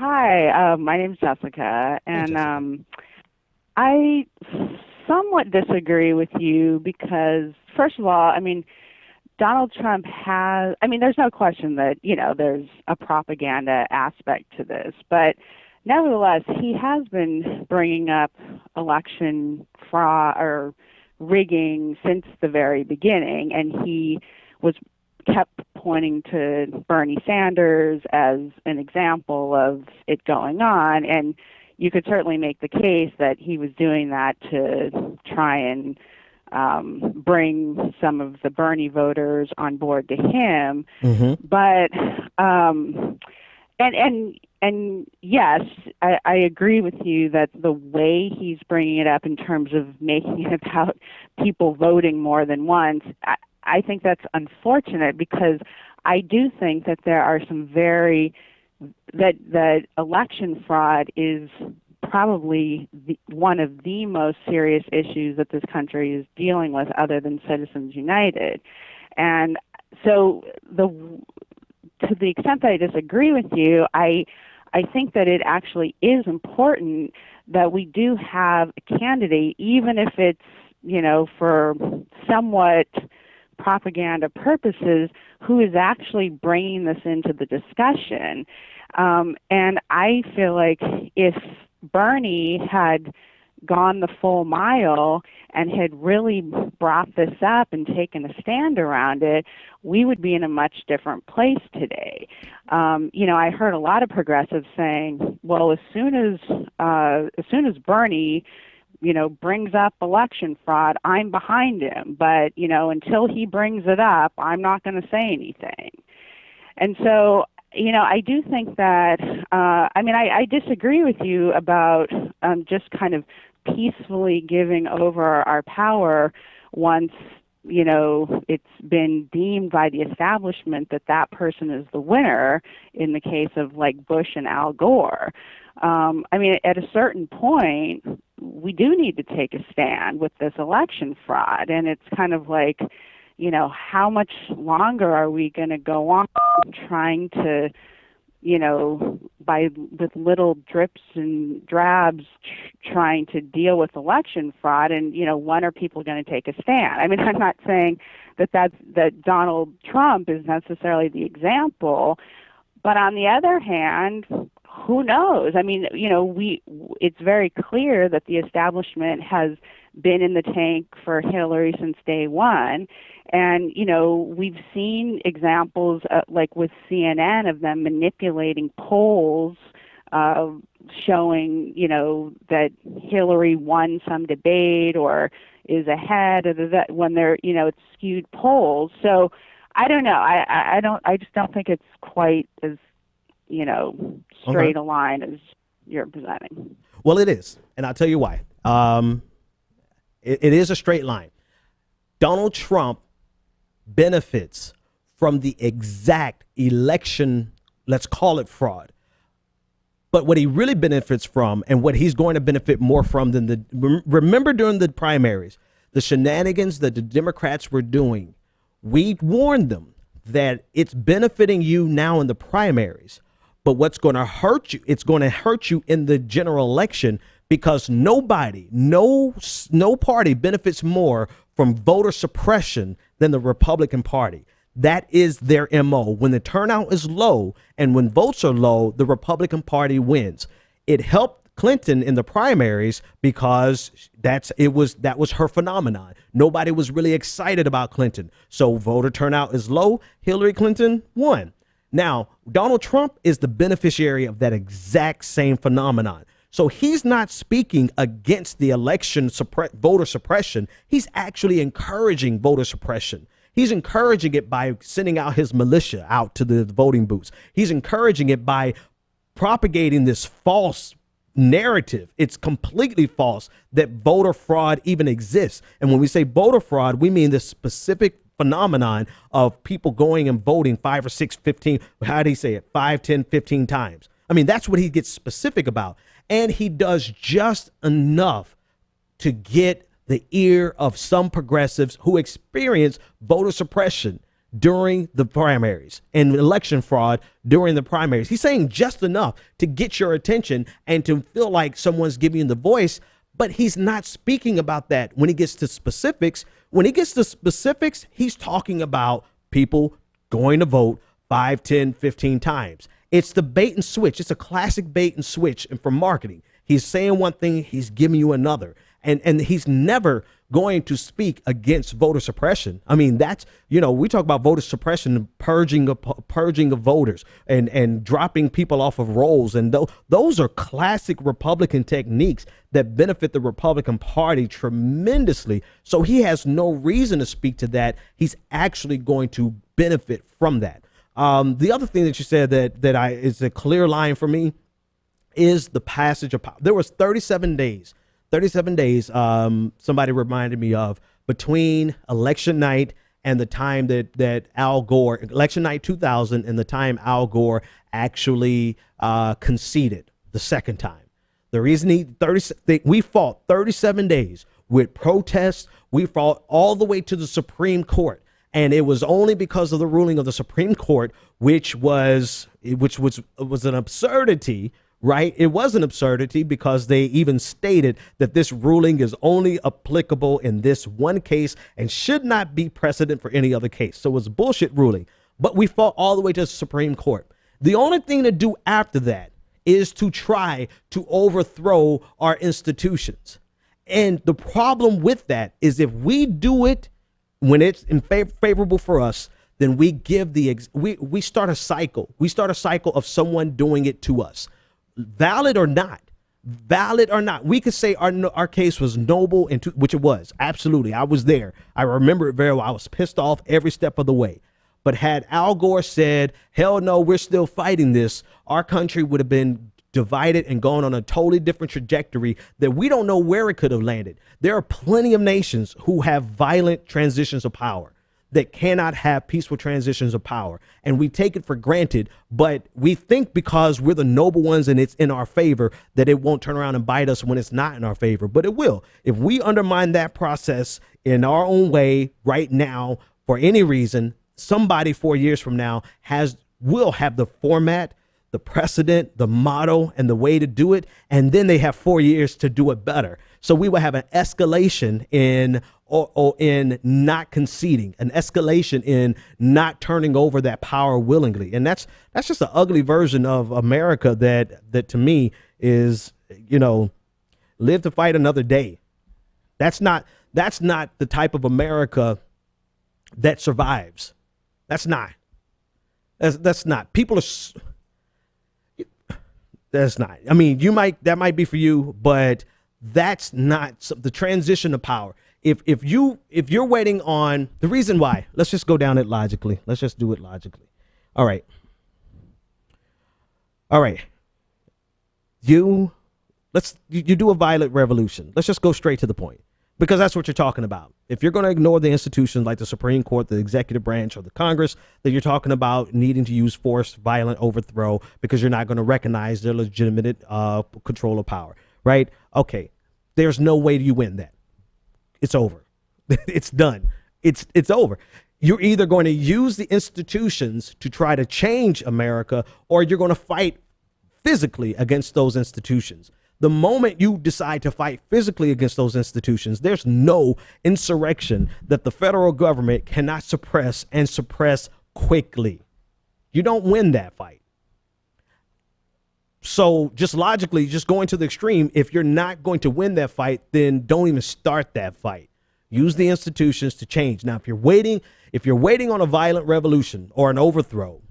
Hi, my name's Jessica, Hey, and Jessica. I somewhat disagree with you because, first of all, I mean, Donald Trump has, I mean, there's no question that, there's a propaganda aspect to this, but nevertheless, he has been bringing up election fraud or rigging since the very beginning, and he was kept pointing to Bernie Sanders as an example of it going on, and you could certainly make the case that he was doing that to try and bring some of the Bernie voters on board to him. Hmm. But and yes, I agree with you that the way he's bringing it up in terms of making it about people voting more than once, I think that's unfortunate because I do think that there are some that election fraud is probably one of the most serious issues that this country is dealing with other than Citizens United. And so to the extent that I disagree with you, I think that it actually is important that we do have a candidate, even if it's, for somewhat propaganda purposes, who is actually bringing this into the discussion. And I feel like if Bernie had gone the full mile and had really brought this up and taken a stand around it, we would be in a much different place today. I heard a lot of progressives saying, well, as soon as Bernie, brings up election fraud, I'm behind him. But, until he brings it up, I'm not going to say anything. And so, I do think that, I disagree with you about just kind of peacefully giving over our power once, it's been deemed by the establishment that that person is the winner in the case of like Bush and Al Gore. At a certain point, we do need to take a stand with this election fraud. And it's kind of like, how much longer are we going to go on trying to, with little drips and drabs trying to deal with election fraud, and when are people going to take a stand? I'm not saying that Donald Trump is necessarily the example, but on the other hand, who knows? It's very clear that the establishment has been in the tank for Hillary since day one. And, we've seen examples like with CNN of them manipulating polls, showing, that Hillary won some debate or is ahead of when they're, it's skewed polls. So I don't know. I just don't think it's quite as, Okay. straight a line as you're presenting. Well, it is, and I'll tell you why. It is a straight line. Donald Trump benefits from the exact election, let's call it fraud. But what he really benefits from, and what he's going to benefit more from than remember during the primaries, the shenanigans that the Democrats were doing, we warned them that it's benefiting you now in the primaries. But what's going to hurt you, it's going to hurt you in the general election, because no party benefits more from voter suppression than the Republican Party. That is their MO. When the turnout is low and when votes are low, the Republican Party wins. It helped Clinton in the primaries because that was her phenomenon. Nobody was really excited about Clinton. So voter turnout is low. Hillary Clinton won. Now, Donald Trump is the beneficiary of that exact same phenomenon. So he's not speaking against the election voter suppression. He's actually encouraging voter suppression. He's encouraging it by sending out his militia out to the voting booths. He's encouraging it by propagating this false narrative. It's completely false that voter fraud even exists. And when we say voter fraud, we mean this specific phenomenon of people going and voting 5 or 6, 15, how do you say it? 5, 10, 15 times. That's what he gets specific about. And he does just enough to get the ear of some progressives who experience voter suppression. during the primaries and election fraud during the primaries. He's saying just enough to get your attention and to feel like someone's giving you the voice, but he's not speaking about that when he gets to specifics. When he gets to specifics, he's talking about people going to vote 5, 10, 15 times. It's the bait and switch. It's a classic bait and switch. And from marketing, he's saying one thing, he's giving you another. And he's never going to speak against voter suppression. I mean, that's, we talk about voter suppression, purging of voters and dropping people off of rolls. And those are classic Republican techniques that benefit the Republican Party tremendously. So he has no reason to speak to that. He's actually going to benefit from that. The other thing that you said that is a clear line for me is the passage of power. There was 37 days. Somebody reminded me of between election night and the time that Al Gore, election night 2000, and the time Al Gore actually conceded the second time. The reason we fought 37 days with protests. We fought all the way to the Supreme Court. And it was only because of the ruling of the Supreme Court, which was an absurdity, right? It was an absurdity because they even stated that this ruling is only applicable in this one case and should not be precedent for any other case. So it was a bullshit ruling. But we fought all the way to the Supreme Court. The only thing to do after that is to try to overthrow our institutions. And the problem with that is if we do it when it's favorable for us, then we give we start a cycle. We start a cycle of someone doing it to us. Valid or not, we could say our case was noble, which it was. Absolutely. I was there. I remember it very well. I was pissed off every step of the way. But had Al Gore said, hell no, we're still fighting this, our country would have been divided and gone on a totally different trajectory that we don't know where it could have landed. There are plenty of nations who have violent transitions of power that cannot have peaceful transitions of power. And we take it for granted, but we think because we're the noble ones and it's in our favor that it won't turn around and bite us when it's not in our favor, but it will. If we undermine that process in our own way right now, for any reason, somebody 4 years from now will have the format, the precedent, the motto, and the way to do it. And then they have 4 years to do it better. So we will have an escalation in not conceding, an escalation in not turning over that power willingly. And that's just an ugly version of America that to me is, live to fight another day. That's not the type of America that survives. That's not. That's not. People are. That's not. I mean, that might be for you, but that's not the transition of power. If you're waiting on the reason why, let's just go down it logically. Let's just do it logically. All right. You do a violent revolution. Let's just go straight to the point, because that's what you're talking about. If you're going to ignore the institutions like the Supreme Court, the executive branch, or the Congress, then you're talking about needing to use force, violent overthrow, because you're not going to recognize their legitimate control of power, right? Okay, there's no way you win that. It's over. It's done. It's over. You're either going to use the institutions to try to change America, or you're going to fight physically against those institutions. The moment you decide to fight physically against those institutions, there's no insurrection that the federal government cannot suppress, and suppress quickly. You don't win that fight. So just logically, just going to the extreme, if you're not going to win that fight, then don't even start that fight. Use the institutions to change. Now, if you're waiting on a violent revolution or an overthrow,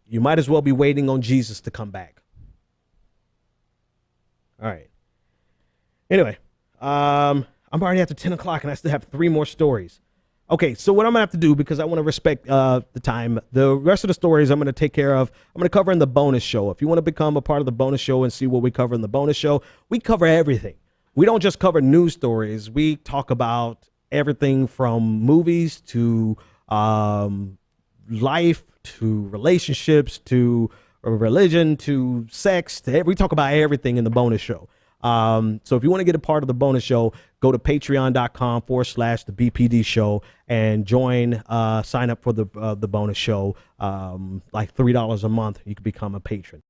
you might as well be waiting on Jesus to come back. All right. Anyway, I'm already after 10 o'clock and I still have 3 more stories. Okay, so what I'm going to have to do, because I want to respect the time, the rest of the stories I'm going to take care of, I'm going to cover in the bonus show. If you want to become a part of the bonus show and see what we cover in the bonus show, we cover everything. We don't just cover news stories. We talk about everything from movies to life to relationships to religion to sex. We talk about everything in the bonus show. So if you want to get a part of the bonus show, go to patreon.com/the BPD show and join, sign up for the bonus show. Like $3 a month, you can become a patron.